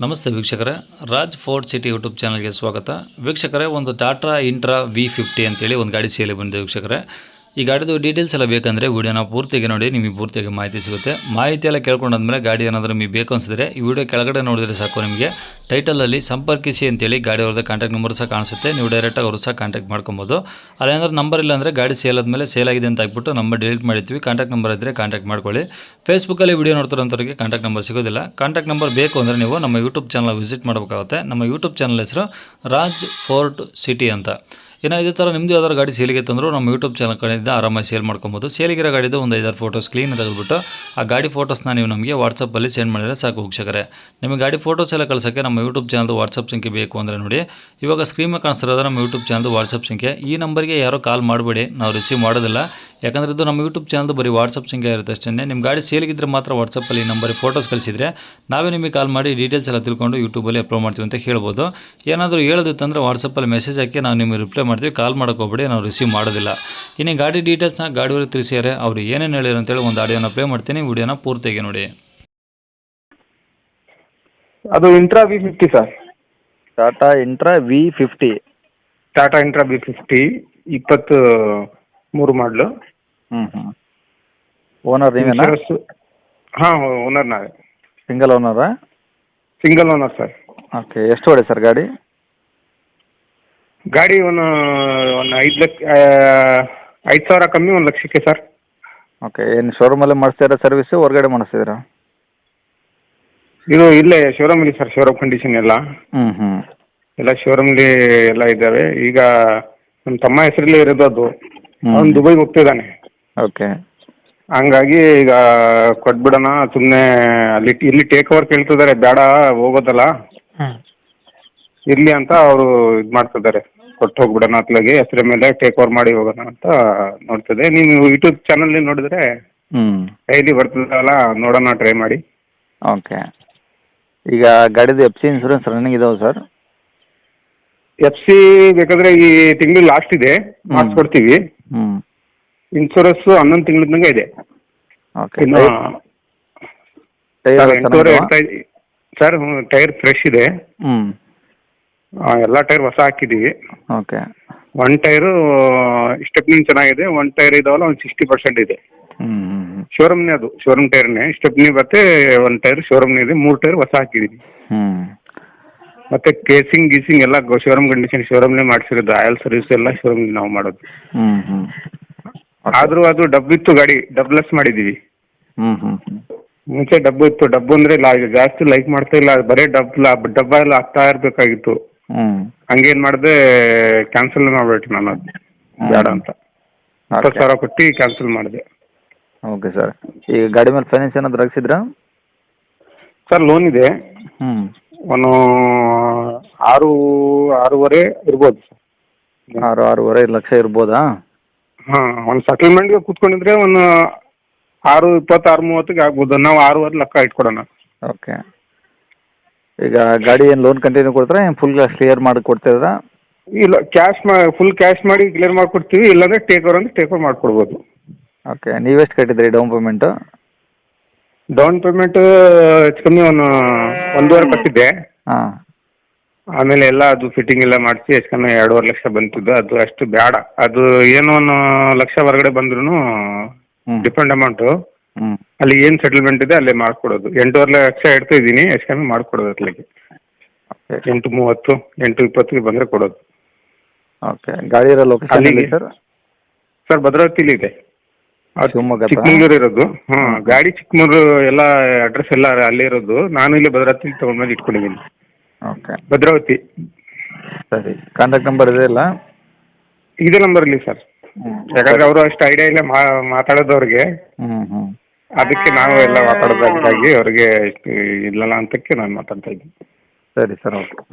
ನಮಸ್ತೆ ವೀಕ್ಷಕರೇ, Raj fort city YouTube ಚಾನಲ್ಗೆ ಸ್ವಾಗತ. ವೀಕ್ಷಕರೇ, ಒಂದು ಟಾಟಾ ಇಂಟ್ರಾ V50 ಅಂತೇಳಿ ಒಂದು ಗಾಡಿ ಸೇಲಿ ಬಂದಿದೆ ವೀಕ್ಷಕರೇ. ಈ ಗಾಡಿದು ಡೀಟೇಲ್ಸ್ ಎಲ್ಲ ಬೇಕಂದರೆ ವಿಡಿಯೋನ ಪೂರ್ತಿಗೆ ನೋಡಿ, ನಿಮಗೆ ಪೂರ್ತಿಯಾಗಿ ಮಾಹಿತಿ ಸಿಗುತ್ತೆ. ಮಾಹಿತಿ ಎಲ್ಲ ಕೇಳ್ಕೊಂಡಾದ್ಮೇಲೆ ಗಾಡಿ ಏನಾದರೂ ನಿಮಗೆ ಬೇಕು ಅನಿಸಿದ್ರೆ ಈ ವಿಡಿಯೋ ಕೆಳಗಡೆ ನೋಡಿದ್ರೆ ಸಾಕು, ನಿಮಗೆ ಟೈಟಲಲ್ಲಿ ಸಂಪರ್ಕಿಸಿ ಅಂತೇಳಿ ಗಾಡಿ ಅವ್ರದ್ದು ಕಾಂಟ್ಯಾಕ್ಟ್ ನಂಬರ್ ಸಹ ಕಾಣಿಸುತ್ತೆ. ನೀವು ಡೈರೆಕ್ಟಾಗಿ ಅವರು ಸಹ ಕಾಂಟ್ಯಾಕ್ಟ್ ಮಾಡ್ಕೊಬೋದು. ಅಲ್ಲೇನಾದ್ರೂ ನಂಬರ್ ಇಲ್ಲ ಅಂದರೆ ಗಾಡಿ ಸೇಲ್ ಆದಮೇಲೆ ಸೇಲ್ ಆಗಿದೆ ಅಂತ ಹಾಕ್ಬಿಟ್ಟು ನಂಬರ್ ಡಿಲೀಟ್ ಮಾಡಿರ್ತೀವಿ. ಕಾಂಟ್ಯಾಕ್ಟ್ ನಂಬರ್ ಇದ್ದರೆ ಕಾಂಟ್ಯಾಕ್ಟ್ ಮಾಡ್ಕೊಳ್ಳಿ. ಫೇಸ್ಬುಕ್ಕಲ್ಲಿ ವಿಡಿಯೋ ನೋಡ್ತಿರೋಂಥವ್ರಿಗೆ ಕಾಂಟ್ಯಾಕ್ಟ್ ನಂಬರ್ ಸಿಗೋದಿಲ್ಲ. ಕಾಂಟ್ಯಾಕ್ಟ್ ನಂಬರ್ ಬೇಕು ಅಂದರೆ ನೀವು ನಮ್ಮ ಯೂಟ್ಯೂಬ್ ಚಾನಲ್ ವಿಸಿಟ್ ಮಾಡಬೇಕಾಗುತ್ತೆ. ನಮ್ಮ ಯೂಟ್ಯೂಬ್ ಚಾನಲ್ ಹೆಸರು ರಾಜ್ ಫೋರ್ಟ್ ಸಿಟಿ ಅಂತ. ಇನ್ನು ಇದೇ ಥರ ನಿಮ್ಮದು ಯಾವ್ದಾದ್ರು ಗಾಡಿ ಸೇಲಿಗೆ ತಂದರೂ ನಮ್ಮ ಯೂಟ್ಯೂಬ್ ಚಾನಲ್ ಕಡೆಯಿಂದ ಆರಾಮಾಗಿ ಸೇಲ್ ಮಾಡ್ಕೊಬೋದು. ಸೇಲಿಗಿರೋ ಗಾಡಿದು ಒಂದು 5-6 ಫೋಟೋಸ್ ಕ್ಲೀನ್ ತೆಗೆದುಬಿಟ್ಟು ಆ ಗಾಡಿ ಫೋಟೋಸ್ನ ನೀವು ನಮಗೆ ವಾಟ್ಸಪ್ಪಲ್ಲಿ ಸೆಂಡ್ ಮಾಡಿದರೆ ಸಾಕು ವೀಕ್ಷಕರೇ. ನಿಮಗೆ ಗಾಡಿ ಫೋಟೋಸ್ ಎಲ್ಲ ಕಳ್ಸೋಕ್ಕೆ ನಮ್ಮ ಯೂಟ್ಯೂಬ್ ಚಾನಲ್ದು ವಾಟ್ಸಪ್ ಸಂಖ್ಯೆ ಬೇಕು ಅಂದರೆ ನೋಡಿ, ಇವಾಗ ಸ್ಕ್ರೀನ್ ಮೇಲೆ ಕಾಣಿಸ್ತಿರೋದು ನಮ್ಮ ಯೂಟ್ಯೂಬ್ ಚಾನಲ್ದು ವಾಟ್ಸಪ್ ಸಂಖ್ಯೆ. ಈ ನಂಬರ್ಗೆ ಯಾರೋ ಕಾಲ್ ಮಾಡಬೇಡಿ, ನಾವು ರಿಸೀವ್ ಮಾಡೋದಿಲ್ಲ. ಯಾಕಂದರೆ ಇದು ನಮ್ಮ ಯೂಟ್ಯೂಬ್ ಚಾನಲ್ದು ಬರೀ ವಾಟ್ಸಪ್ ಸಂಖ್ಯೆ ಇರುತ್ತೆ ಅಷ್ಟೇ. ನಿಮ್ಮ ಗಾಡಿ ಸೇಲಿಗಿದ್ರೆ ಮಾತ್ರ ವಾಟ್ಸಪ್ಪಲ್ಲಿ ಈ ನಂಬರಿಗೆ ಫೋಟೋಸ್ ಕಳಿಸಿದರೆ ನಾವೇ ನಿಮಗೆ ಕಾಲ್ ಮಾಡಿ ಡೀಟೇಲ್ಸ್ ಎಲ್ಲ ತಿಳ್ಕೊಂಡು ಯೂಟ್ಯೂಬಲ್ಲಿ ಅಪ್ಲೋಡ್ ಮಾಡ್ತೀವಿ ಅಂತ ಹೇಳ್ಬೋದು. ಏನಾದರೂ ಹೇಳೋದಿತ್ತಂದರೆ ವಾಟ್ಸಪ್ಪಲ್ಲಿ ಮೆಸೇಜ್ ಹಾಕಿ ನಾವು ನಿಮಗೆ ರಿಪ್ಲೈ ಮಾಡ್ತೀವಿ. ಕಾಲ್ ಮಾಡೋಕ್ಕೋಗ್ಬೇಡಿ, ನಾವು ರಿಸೀವ್ ಮಾಡೋದಿಲ್ಲ. ಇನ್ನು ಗಾಡಿ ಡೀಟೇಲ್ಸ್ನ ಗಾಡಿಯವರು ತಿಳಿಸಿದ್ದಾರೆ, ಅವ್ರು ಏನೇನು ಹೇಳಿದ್ರು ಅಂತೇಳಿ ಒಂದು ಆಡಿಯೋನ ಪ್ಲೇ ಮಾಡ್ತೀನಿ, ವಿಡಿಯೋನ ಪೂರ್ತಿಯಾಗಿ ನೋಡಿ. ಅದು Intra V50 sir. Tata Intra V50. Tata Intra V50 23 ಮಾಡಲು. ಓನರ್ ನೀವೇನಾ? ಹಾಂ, ಓನರ್ ನಾವೇ. ಸಿಂಗಲ್ ಓನರಾ? Single owner sir. ಓಕೆ. ಎಷ್ಟು ಹೊಡೆ ಸರ್ ಗಾಡಿ? ಗಾಡಿ ಒಂದು 5,000 ಕಮ್ಮಿ 1 ಲಕ್ಷಕ್ಕೆ ಸರ್. ಓಕೆ. ಏನು ಶೋರೂಮಲ್ಲೇ ಮಾಡಿಸ್ತೀರಾ ಸರ್ವಿಸು, ಹೊರಗಡೆ ಮಾಡಿಸ್ತಿದ್ದೀರಾ? ಇದು ಇಲ್ಲೇ ಶೋರೂಮಲ್ಲಿ ಸರ್. ಶೋರೂಮ್ ಕಂಡೀಷನ್ ಎಲ್ಲ ಎಲ್ಲ ಶೋರೂಮ್ಲಿ ಎಲ್ಲ ಇದ್ದಾವೆ. ಈಗ ನಮ್ಮ ತಮ್ಮ ಹೆಸರಲ್ಲೇ ಇರೋದು ಅದು. ಅವ್ನು ದುಬೈಗೆ ಹೋಗ್ತಿದ್ದಾನೆ. ಓಕೆ. ಹಂಗಾಗಿ ಈಗ ಕೊಟ್ಬಿಡೋಣ ಸುಮ್ಮನೆ. ಇಲ್ಲಿ ಟೇಕ್ ಓವರ್ ಕೇಳ್ತಿದ್ದಾರೆ, ಬೇಡ ಹೋಗೋದಲ್ಲ ಇರಲಿ ಅಂತ ಅವರು ಇದು ಮಾಡ್ತಿದ್ದಾರೆ. ಕೊಟ್ಟು ಹೋಗ್ಬಿಡೋಣ ಅತ್ಲಾಗೆ ಹೆಸರ ಮೇಲೆ ಟೇಕ್ ಓವರ್ ಮಾಡಿ ಹೋಗೋಣ ಅಂತ ನೋಡ್ತಿದ್ದೆ. ನೀವು ಯೂಟ್ಯೂಬ್ ಚಾನಲ್ ನೋಡಿದ್ರೆ ಡೈಲಿ ಬರ್ತದಲ್ಲ, ನೋಡೋಣ, ಟ್ರೈ ಮಾಡಿ. ಓಕೆ. ಈಗ ಗಾಡಿದು FC ಇನ್ಸೂರೆನ್ಸ್ ರನ್ನಿಂಗ್ ಇದಾವೆ ಸರ್? FC ಬೇಕಾದ್ರೆ ಈ ತಿಂಗಳು ಲಾಸ್ಟ್ ಇದೆ, ಮಾಡಿಸ್ಕೊಡ್ತೀವಿ. ಇನ್ಸೂರೆನ್ಸ್ 11 ತಿಂಗಳದಂಗೆ ಇದೆ. ಓಕೆ. ಇನ್ನು ಸರ್ ಟೈರ್ ಫ್ರೆಶ್ ಇದೆ. ಎಲ್ಲ ಟೈರ್ ಹೊಸ ಹಾಕಿದ್ದೀವಿ. ಓಕೆ. ಒಂದು ಟೈರು ಸ್ಟೆಪ್ನಿ ಚೆನ್ನಾಗಿದೆ, ಒಂದು ಟೈರ್ ಇದಾವಲ್ಲ ಒಂದು 60% ಇದೆ. ಶೋರೂಮ್ನೇ, ಅದು ಶೋರೂಮ್ ಟೈರ್ನೇ. ಸ್ಟೆಪ್ನಿ ಮತ್ತೆ ಒಂದು ಟೈರ್ ಶೋರೂಮ್ನೇ ಇದೆ, 3 ಟೈರ್ ಹೊಸ ಹಾಕಿದ್ದೀವಿ. ಮತ್ತೆ ಕೇಸಿಂಗ್ ಗೀಸಿಂಗ್ ಎಲ್ಲ ಶೋರೂಮ್ ಕಂಡೀಷನ್ ಶೋರೂಮ್ನೇ ಮಾಡಿಸಿರೋದು. ಆಯಿಲ್ ಸರ್ವಿಸ್ ಎಲ್ಲ ಶೋರೂಮ್ ನಾವು ಮಾಡೋದು. ಆದರೂ ಅದು ಡಬ್ ಇತ್ತು ಗಾಡಿ, ಡಬ್ಲೆಸ್ ಮಾಡಿದ್ದೀವಿ. ಮುಂಚೆ ಡಬ್ಬು ಇತ್ತು. ಡಬ್ಬು ಅಂದರೆ ಜಾಸ್ತಿ ಲೈಕ್ ಮಾಡ್ತಾ ಇಲ್ಲ, ಬರೀ ಡಬ್ಬ ಎಲ್ಲ ಹಾಕ್ತಾ ಇರಬೇಕಾಗಿತ್ತು. ಹಂಗೇನು ಮಾಡಿದೆ, ಕ್ಯಾನ್ಸಲ್ ಮಾಡ್ಬಿಟ್ಟು ನಾನು, ಅದು ಬೇಡ ಅಂತ 20,000 ಕೊಟ್ಟು ಕ್ಯಾನ್ಸಲ್ ಮಾಡಿದೆ. Okay sir. ಈಗ ಗಾಡಿ ಮೇಲೆ ಫೈನಾನ್ಸ್ ಏನಾದ್ರು ಹಾಕ್ಸಿದ್ರಾ? ಸರ್ ಲೋನ್ ಇದೆ. ಒಂದು 6-6.5 ಇರ್ಬೋದು ಸರ್. 6-6.5 ಲಕ್ಷ ಇರ್ಬೋದಾ? ಹಾಂ, ಒಂದು ಸೆಟಲ್ಮೆಂಟ್ಗೆ ಕೂತ್ಕೊಂಡಿದ್ರೆ ಒಂದು 6.20 6.30 ಆಗ್ಬೋದು. ನಾವು 6.5 ಲಕ್ಷ ಇಟ್ಕೊಡೋಣ. ಓಕೆ. ಈಗ ಗಾಡಿ ಏನು ಲೋನ್ ಕಂಟಿನ್ಯೂ ಕೊಡ್ತಾರೆ, ಏನು ಫುಲ್ ಕ್ಲಿಯರ್ ಮಾಡಿ ಕೊಡ್ತಿದ್ರಾ? ಇಲ್ಲ, ಫುಲ್ ಕ್ಯಾಶ್ ಮಾಡಿ ಕ್ಲಿಯರ್ ಮಾಡಿಕೊಡ್ತೀವಿ. ಇಲ್ಲಾಂದರೆ ಟೇಕ್ ಓವರ್ ಅಂದರೆ ಟೇಕ್ ಓವರ್ ಮಾಡಿಕೊಡ್ಬೋದು. ಓಕೆ. ನೀವೆಷ್ಟು ಕಟ್ಟಿದ್ರಿ ಡೌನ್ ಪೇಮೆಂಟು? ಡೌನ್ ಪೇಮೆಂಟ್ ಹೆಚ್ಚು ಕಮ್ಮಿ ಒಂದು 1.5 ಕಟ್ಟಿದ್ದೆ. ಹಾಂ. ಆಮೇಲೆ ಎಲ್ಲ ಅದು ಫಿಟ್ಟಿಂಗ್ ಎಲ್ಲ ಮಾಡಿಸಿ ಹೆಚ್ಚು ಕಮ್ಮಿ 2.5 ಲಕ್ಷ ಬಂತಿದ್ದು. ಅದು ಅಷ್ಟು ಬೇಡ, ಅದು ಏನೋ 1 ಲಕ್ಷ ಹೊರಗಡೆ ಬಂದ್ರೂ ಡಿಪೆಂಡ್ ಅಮೌಂಟು. ಅಲ್ಲಿ ಏನು ಸೆಟಲ್ಮೆಂಟ್ ಇದೆ ಅಲ್ಲೇ ಮಾಡಿಕೊಡೋದು. 8.5 ಲಕ್ಷ ಇಡ್ತಾ ಇದ್ದೀನಿ, ಹೆಚ್ಚು ಕಮ್ಮಿ ಮಾಡಿಕೊಡೋದು. ಅತ್ಲಾಗೆ 8.30 8.20 ಬಂದರೆ ಕೊಡೋದು. ಓಕೆ. ಗಾಡಿ ಇರೋ ಲೊಕೇಶನ್ ಎಲ್ಲಿ ಸರ್? ಸರ್ ಭದ್ರಾವತಿಲಿ ಇದೆ. ಶಿವಮೊಗ್ಗ ಚಿಕ್ಕಮಂಗ್ಳೂರು ಇರೋದು. ಹಾಂ, ಗಾಡಿ ಚಿಕ್ಕಮಂಗ್ಳೂರು ಎಲ್ಲ ಅಡ್ರೆಸ್ ಎಲ್ಲ ಅಲ್ಲೇ ಇರೋದು. ನಾನು ಇಲ್ಲೇ ಭದ್ರಾವತಿ ತೊಗೊಂಡ್ಮೇಲೆ ಇಟ್ಕೊಂಡಿದ್ದೀನಿ. ಓಕೆ. ಭದ್ರಾವತಿ. ಸರಿ. ಕಾಂಟ್ಯಾಕ್ಟ್ ನಂಬರ್ ಇದೆ ಇಲ್ಲ? ಇದೇ ನಂಬರಲ್ಲಿ ಸರ್. ಯಾಕಂದ್ರೆ ಅವರು ಅಷ್ಟು ಐಡಿಯಾ ಇಲ್ಲ ಮಾತಾಡೋದವ್ರಿಗೆ. ಅದಕ್ಕೆ ನಾವು ಎಲ್ಲ ಮಾತಾಡೋದಕ್ಕಾಗಿ ಅವ್ರಿಗೆ ಇಲ್ಲಲ್ಲ ಅಂತಕ್ಕೆ ನಾನು ಮಾತಾಡ್ತಾ ಇದ್ದೀನಿ. ಸರಿ ಸರ್. ಓಕೆ.